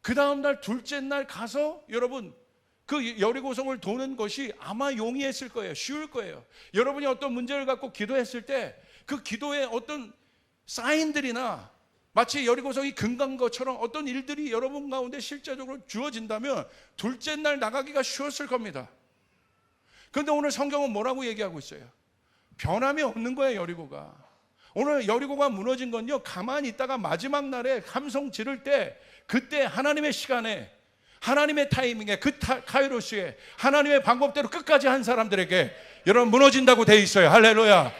그 다음날 둘째 날 가서 여러분 그 여리고성을 도는 것이 아마 용이했을 거예요. 쉬울 거예요. 여러분이 어떤 문제를 갖고 기도했을 때 그 기도에 어떤 사인들이나 마치 여리고성이 금간 것처럼 어떤 일들이 여러분 가운데 실제적으로 주어진다면 둘째 날 나가기가 쉬웠을 겁니다. 그런데 오늘 성경은 뭐라고 얘기하고 있어요? 변함이 없는 거예요. 여리고가. 오늘 여리고가 무너진 건요, 가만히 있다가 마지막 날에 함성 지를 때, 그때 하나님의 시간에, 하나님의 타이밍에, 그 카이로스에 하나님의 방법대로 끝까지 한 사람들에게 여러분 무너진다고 돼 있어요. 할렐루야.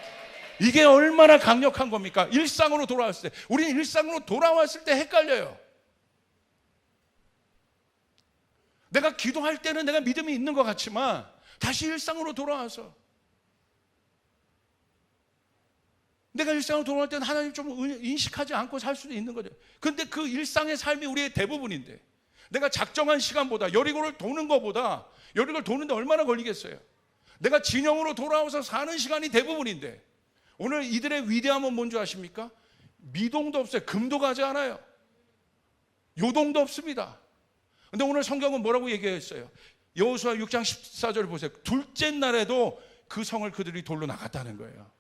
이게 얼마나 강력한 겁니까? 일상으로 돌아왔을 때, 우리는 일상으로 돌아왔을 때 헷갈려요. 내가 기도할 때는 내가 믿음이 있는 것 같지만 다시 일상으로 돌아와서 내가 일상으로 돌아올 때는 하나님 좀 인식하지 않고 살 수도 있는 거죠. 그런데 그 일상의 삶이 우리의 대부분인데, 내가 작정한 시간보다 여리고를 도는 것보다, 여리고를 도는데 얼마나 걸리겠어요? 내가 진영으로 돌아와서 사는 시간이 대부분인데 오늘 이들의 위대함은 뭔지 아십니까? 미동도 없어요. 금도 가지 않아요. 요동도 없습니다. 근데 오늘 성경은 뭐라고 얘기했어요? 여호수아 6장 14절 보세요. 둘째 날에도 그 성을 그들이 돌로 나갔다는 거예요.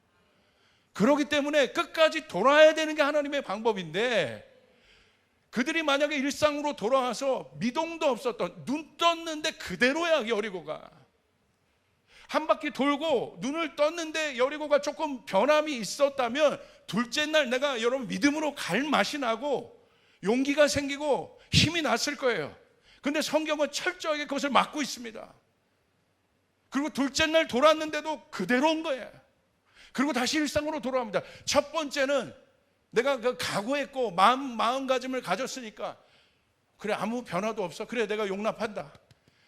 그렇기 때문에 끝까지 돌아야 되는 게 하나님의 방법인데, 그들이 만약에 일상으로 돌아와서 미동도 없었던, 눈 떴는데 그대로야 여리고가. 한 바퀴 돌고 눈을 떴는데 여리고가 조금 변함이 있었다면 둘째 날 내가 여러분 믿음으로 갈 맛이 나고 용기가 생기고 힘이 났을 거예요. 근데 성경은 철저하게 그것을 막고 있습니다. 그리고 둘째 날 돌았는데도 그대로인 거예요. 그리고 다시 일상으로 돌아옵니다. 첫 번째는 내가 그 각오했고 마음가짐을 가졌으니까, 그래 아무 변화도 없어, 그래 내가 용납한다,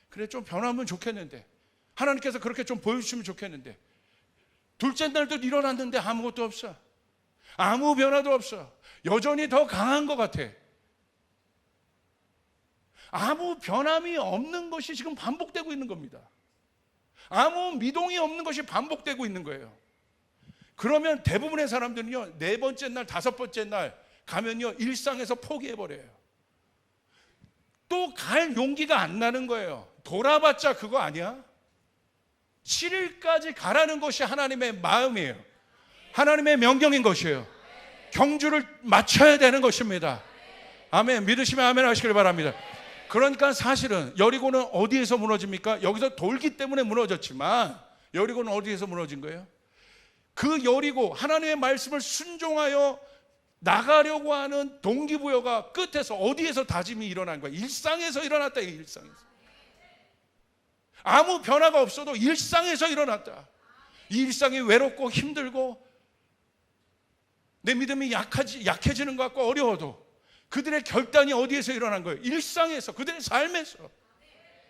그래 좀 변하면 좋겠는데, 하나님께서 그렇게 좀 보여주시면 좋겠는데, 둘째 날도 일어났는데 아무것도 없어. 아무 변화도 없어. 여전히 더 강한 것 같아. 아무 변함이 없는 것이 지금 반복되고 있는 겁니다. 아무 미동이 없는 것이 반복되고 있는 거예요. 그러면 대부분의 사람들은요, 네 번째 날, 다섯 번째 날 가면요, 일상에서 포기해버려요. 또 갈 용기가 안 나는 거예요. 돌아봤자 그거 아니야? 7일까지 가라는 것이 하나님의 마음이에요. 하나님의 명령인 것이에요. 경주를 맞춰야 되는 것입니다. 아멘. 믿으시면 아멘 하시길 바랍니다. 그러니까 사실은 여리고는 어디에서 무너집니까? 여기서 돌기 때문에 무너졌지만, 여리고는 어디에서 무너진 거예요? 그 여리고 하나님의 말씀을 순종하여 나가려고 하는 동기부여가 끝에서 어디에서 다짐이 일어난 거야? 일상에서 일어났다. 일상에서. 아무 변화가 없어도 일상에서 일어났다. 이 일상이 외롭고 힘들고 내 믿음이 약해지는 것 같고 어려워도 그들의 결단이 어디에서 일어난 거예요? 일상에서, 그들의 삶에서.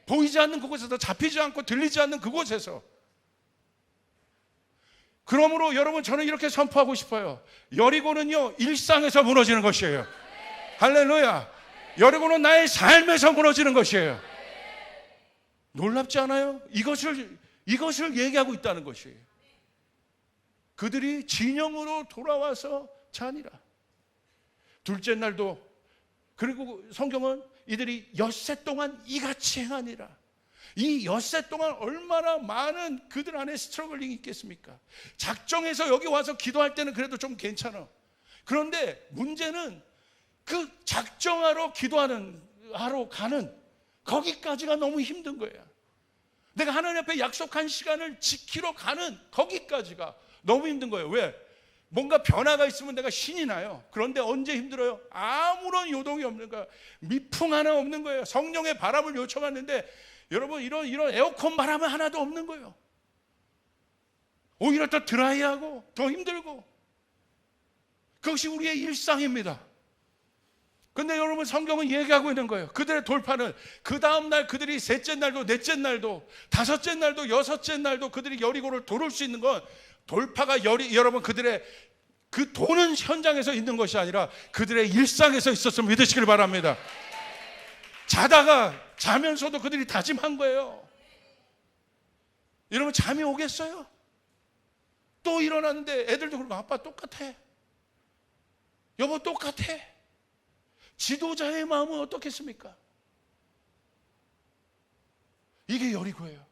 보이지 않는 그곳에서, 잡히지 않고 들리지 않는 그곳에서. 그러므로 여러분, 저는 이렇게 선포하고 싶어요. 여리고는요, 일상에서 무너지는 것이에요. 할렐루야. 여리고는 나의 삶에서 무너지는 것이에요. 놀랍지 않아요? 이것을 얘기하고 있다는 것이에요. 그들이 진영으로 돌아와서 자니라. 둘째 날도, 그리고 성경은 이들이 엿새 동안 이같이 행하니라. 이 엿새 동안 얼마나 많은 그들 안에 스트러글링이 있겠습니까? 작정해서 여기 와서 기도할 때는 그래도 좀 괜찮아. 그런데 문제는 그 작정하러 하러 가는 거기까지가 너무 힘든 거예요. 내가 하나님 앞에 약속한 시간을 지키러 가는 거기까지가 너무 힘든 거예요. 왜? 뭔가 변화가 있으면 내가 신이 나요. 그런데 언제 힘들어요? 아무런 요동이 없는 거예요. 미풍 하나 없는 거예요. 성령의 바람을 요청하는데 여러분, 이런 에어컨 바람은 하나도 없는 거예요. 오히려 더 드라이하고 더 힘들고. 그것이 우리의 일상입니다. 근데 여러분, 성경은 얘기하고 있는 거예요. 그들의 돌파는 그 다음날 그들이 셋째 날도 넷째 날도 다섯째 날도 여섯째 날도 그들이 여리고를 도를 수 있는 건, 돌파가 여러분 그들의 그 도는 현장에서 있는 것이 아니라 그들의 일상에서 있었음을 믿으시길 바랍니다. 자면서도 그들이 다짐한 거예요. 여러분, 잠이 오겠어요? 또 일어났는데 애들도 그러고, 아빠 똑같아, 여보 똑같아. 지도자의 마음은 어떻겠습니까? 이게 여리고예요.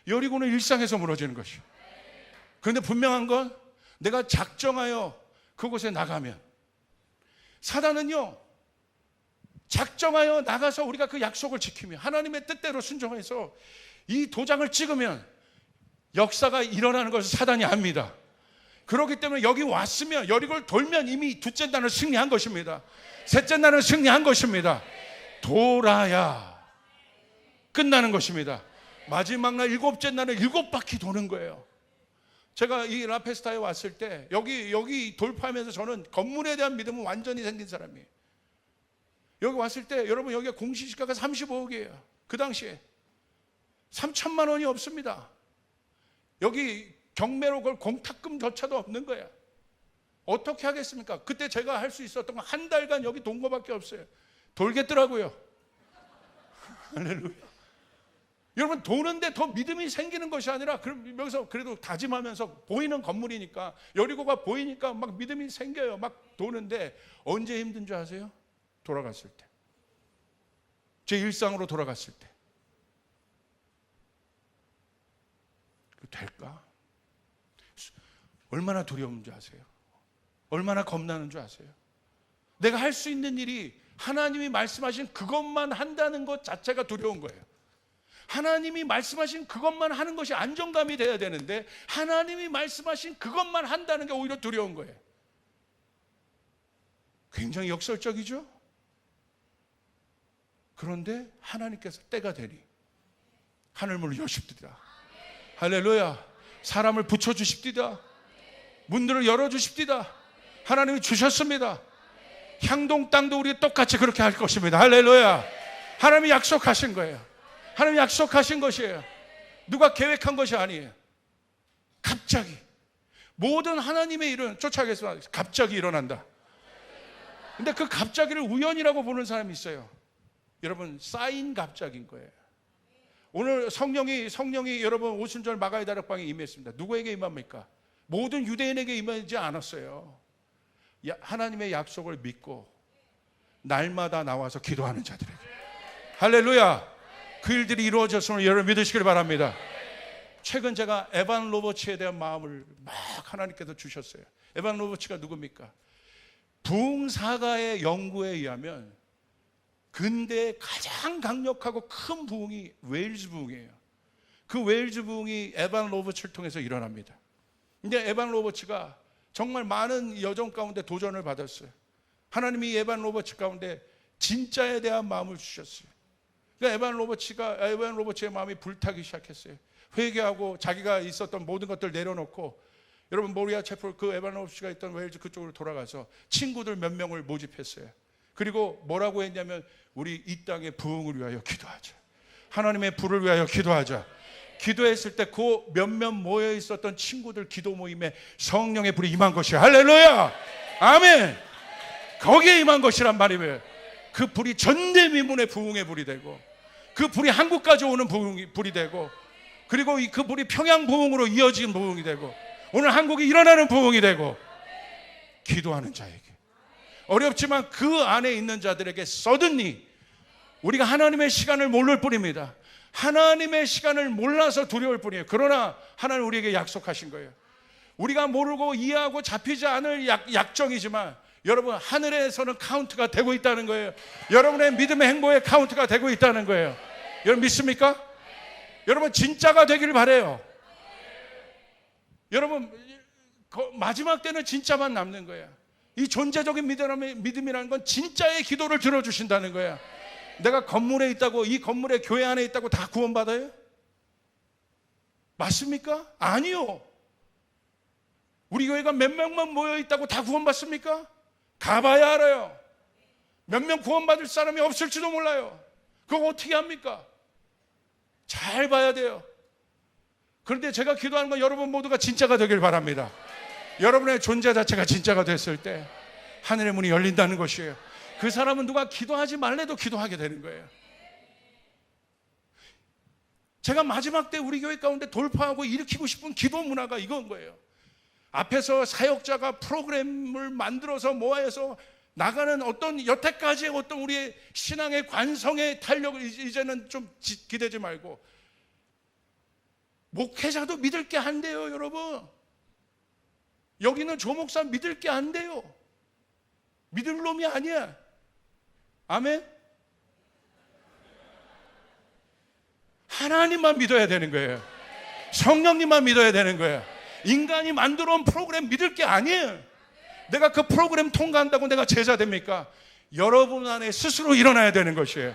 여리고는 일상에서 무너지는 것이에요. 그런데 분명한 건, 내가 작정하여 그곳에 나가면, 사단은요, 작정하여 나가서 우리가 그 약속을 지키며 하나님의 뜻대로 순종해서 이 도장을 찍으면 역사가 일어나는 것을 사단이 압니다. 그렇기 때문에 여기 왔으면, 여리고를 돌면 이미 둘째 날은 승리한 것입니다. 셋째 날은 승리한 것입니다. 돌아야 끝나는 것입니다. 마지막 날 일곱째 날은 7바퀴 도는 거예요. 제가 이 라페스타에 왔을 때 여기 돌파하면서 저는 건물에 대한 믿음은 완전히 생긴 사람이에요. 여기 왔을 때 여러분, 여기가 공시지가가 35억이에요. 그 당시에 3천만 원이 없습니다. 여기 경매로 걸 공탁금조차도 없는 거야. 어떻게 하겠습니까? 그때 제가 할 수 있었던 건 한 달간 여기 돈 거밖에 없어요. 돌겠더라고요. 할렐루야. 여러분 도는데 더 믿음이 생기는 것이 아니라 그럼 여기서 그래도 다짐하면서 보이는 건물이니까 여리고가 보이니까 막 믿음이 생겨요. 막 도는데 언제 힘든 줄 아세요? 돌아갔을 때. 제 일상으로 돌아갔을 때. 될까? 얼마나 두려운 줄 아세요? 얼마나 겁나는 줄 아세요? 내가 할 수 있는 일이 하나님이 말씀하신 그것만 한다는 것 자체가 두려운 거예요. 하나님이 말씀하신 그것만 하는 것이 안정감이 돼야 되는데 하나님이 말씀하신 그것만 한다는 게 오히려 두려운 거예요. 굉장히 역설적이죠? 그런데 하나님께서 때가 되니 하늘문을 여십디다. 할렐루야. 사람을 붙여주십디다. 문들을 열어주십디다. 하나님이 주셨습니다. 향동 땅도 우리 똑같이 그렇게 할 것입니다. 할렐루야. 하나님이 약속하신 거예요. 하나님이 약속하신 것이에요. 누가 계획한 것이 아니에요. 갑자기 모든 하나님의 일은 쫓아가겠습니다. 갑자기 일어난다. 근데 그 갑자기를 우연이라고 보는 사람이 있어요. 여러분 쌓인 갑자기인 거예요. 오늘 성령이 여러분 오순절 마가의 다락방에 임했습니다. 누구에게 임합니까? 모든 유대인에게 임하지 않았어요. 하나님의 약속을 믿고 날마다 나와서 기도하는 자들에게. 할렐루야. 그 일들이 이루어졌음을 여러분 믿으시길 바랍니다. 최근 제가 에반 로버츠에 대한 마음을 막 하나님께서 주셨어요. 에반 로버츠가 누굽니까? 부흥사가의 연구에 의하면 근대에 가장 강력하고 큰 부흥이 웨일즈 부흥이에요. 그 웨일즈 부흥이 에반 로버츠를 통해서 일어납니다. 근데 에반 로버츠가 정말 많은 여정 가운데 도전을 받았어요. 하나님이 에반 로버츠 가운데 진짜에 대한 마음을 주셨어요. 그러니까 에반 로버츠의 마음이 불타기 시작했어요. 회개하고 자기가 있었던 모든 것들 내려놓고 여러분 모리아 채플 그 에반 로버츠가 있던 웨일즈 그쪽으로 돌아가서 친구들 몇 명을 모집했어요. 그리고 뭐라고 했냐면 우리 이 땅의 부흥을 위하여 기도하자. 하나님의 불을 위하여 기도하자. 기도했을 때 그 몇몇 모여 있었던 친구들 기도 모임에 성령의 불이 임한 것이야. 할렐루야. 아멘. 거기에 임한 것이란 말이에요. 그 불이 전대미문의 부흥의 불이 되고 그 불이 한국까지 오는 불이 되고 그리고 그 불이 평양 부흥으로 이어진 부흥이 되고 오늘 한국이 일어나는 부흥이 되고 기도하는 자에게 어렵지만 그 안에 있는 자들에게 서든니 우리가 하나님의 시간을 모를 뿐입니다. 하나님의 시간을 몰라서 두려울 뿐이에요. 그러나 하나님 우리에게 약속하신 거예요. 우리가 모르고 이해하고 잡히지 않을 약정이지만 여러분 하늘에서는 카운트가 되고 있다는 거예요. 여러분의 믿음의 행보에 카운트가 되고 있다는 거예요. 여러분 믿습니까? 여러분 진짜가 되기를 바라요. 여러분 마지막 때는 진짜만 남는 거예요. 이 존재적인 믿음이라는 건 진짜의 기도를 들어주신다는 거야. 내가 건물에 있다고 이 건물에 교회 안에 있다고 다 구원받아요? 맞습니까? 아니요. 우리 교회가 몇 명만 모여 있다고 다 구원받습니까? 가봐야 알아요. 몇 명 구원받을 사람이 없을지도 몰라요. 그거 어떻게 합니까? 잘 봐야 돼요. 그런데 제가 기도하는 건 여러분 모두가 진짜가 되길 바랍니다. 여러분의 존재 자체가 진짜가 됐을 때 하늘의 문이 열린다는 것이에요. 그 사람은 누가 기도하지 말래도 기도하게 되는 거예요. 제가 마지막 때 우리 교회 가운데 돌파하고 일으키고 싶은 기도 문화가 이건 거예요. 앞에서 사역자가 프로그램을 만들어서 모아서 나가는 어떤 여태까지의 어떤 우리의 신앙의 관성의 탄력을 이제는 좀 기대지 말고 목회자도 믿을 게 안 돼요, 여러분. 여기는 조목사 믿을 게 안 돼요. 믿을 놈이 아니야. 아멘? 하나님만 믿어야 되는 거예요. 성령님만 믿어야 되는 거예요. 인간이 만들어 온 프로그램 믿을 게 아니에요. 내가 그 프로그램 통과한다고 내가 제자 됩니까? 여러분 안에 스스로 일어나야 되는 것이에요.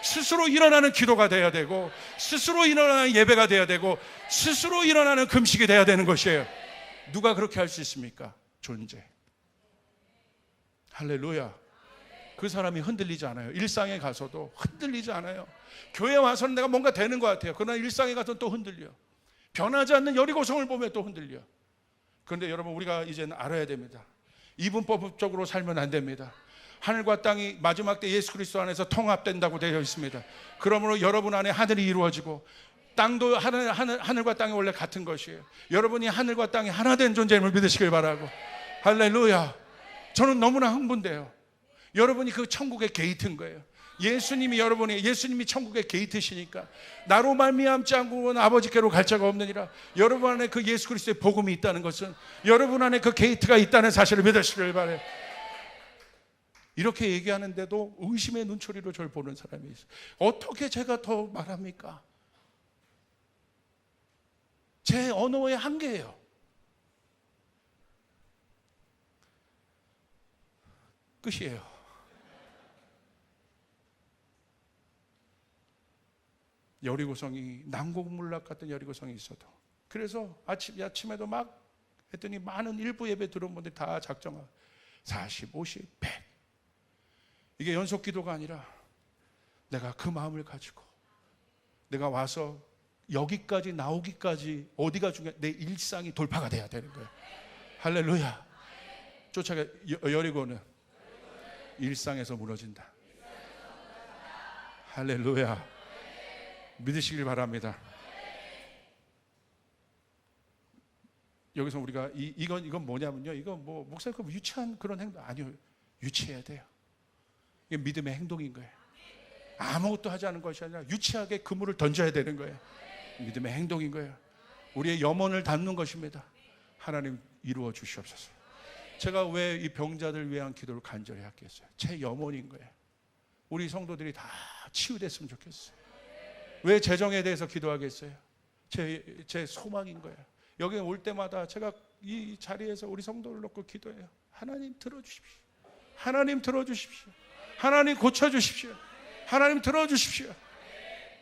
스스로 일어나는 기도가 돼야 되고 스스로 일어나는 예배가 돼야 되고 스스로 일어나는 금식이 돼야 되는 것이에요. 누가 그렇게 할 수 있습니까? 존재. 할렐루야. 그 사람이 흔들리지 않아요. 일상에 가서도 흔들리지 않아요. 교회 와서는 내가 뭔가 되는 것 같아요. 그러나 일상에 가서는 또 흔들려. 변하지 않는 여리고성을 보면 또 흔들려. 그런데 여러분 우리가 이제는 알아야 됩니다. 이분법적으로 살면 안 됩니다. 하늘과 땅이 마지막 때 예수 그리스도 안에서 통합된다고 되어 있습니다. 그러므로 여러분 안에 하늘이 이루어지고 땅도 하늘과 땅이 원래 같은 것이에요. 여러분이 하늘과 땅이 하나 된 존재임을 믿으시길 바라고. 할렐루야. 저는 너무나 흥분돼요. 여러분이 그 천국의 게이트인 거예요. 예수님이 천국의 게이트시니까 나로 말미암지 않고는 아버지께로 갈 자가 없느니라. 여러분 안에 그 예수 그리스도의 복음이 있다는 것은 여러분 안에 그 게이트가 있다는 사실을 믿으시길 바라요. 이렇게 얘기하는데도 의심의 눈초리로 저를 보는 사람이 있어요. 어떻게 제가 더 말합니까? 제 언어의 한계예요. 끝이에요. 여리고성이 난공불락 같은 여리고성이 있어도, 그래서 아침에도 막 했더니 많은 일부 예배 들어온 분들이 다 작정하고 40, 50, 100 이게 연속 기도가 아니라 내가 그 마음을 가지고 내가 와서 여기까지 나오기까지 어디가 중요해? 내 일상이 돌파가 돼야 되는 거예요. 할렐루야. 쫓아가. 여리고는 일상에서 무너진다. 할렐루야. 믿으시길 바랍니다. 여기서 우리가 이건 뭐냐면요, 이건 뭐 목사님 유치한 그런 행동 아니요, 유치해야 돼요. 이게 믿음의 행동인 거예요. 아무것도 하지 않은 것이 아니라 유치하게 그물을 던져야 되는 거예요. 믿음의 행동인 거예요. 우리의 염원을 담는 것입니다. 하나님 이루어 주시옵소서. 제가 왜 이 병자들 위한 기도를 간절히 하겠어요? 제 염원인 거예요. 우리 성도들이 다 치유됐으면 좋겠어요. 왜 재정에 대해서 기도하겠어요? 제 소망인 거예요. 여기 올 때마다 제가 이 자리에서 우리 성도를 놓고 기도해요. 하나님 들어주십시오. 하나님 들어주십시오. 하나님 고쳐주십시오. 하나님 들어주십시오.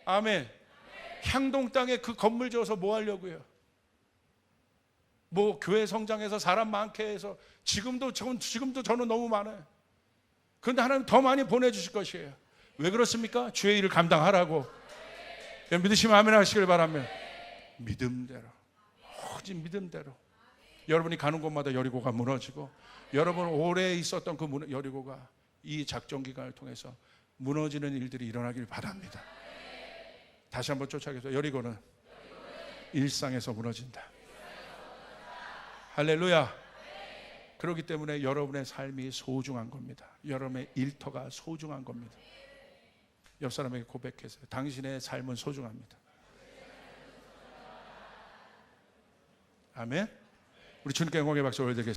아멘. 향동 땅에 그 건물 지어서 뭐 하려고요? 뭐 교회 성장해서 사람 많게 해서 지금도 저는 너무 많아요. 그런데 하나님 더 많이 보내주실 것이에요. 왜 그렇습니까? 주의 일을 감당하라고. 믿으시면 아멘 하시길 바라면, 믿음대로, 오직 믿음대로 여러분이 가는 곳마다 여리고가 무너지고, 여러분 오래 있었던 그 여리고가 이 작전 기간을 통해서 무너지는 일들이 일어나길 바랍니다. 다시 한번 쫓아가서 여리고는 일상에서 무너진다. 할렐루야. 그렇기 때문에 여러분의 삶이 소중한 겁니다. 여러분의 일터가 소중한 겁니다. 옆 사람에게 고백해서요. 당신의 삶은 소중합니다. 아멘. 우리 주님께 영광의 박수 올려드리겠습니다.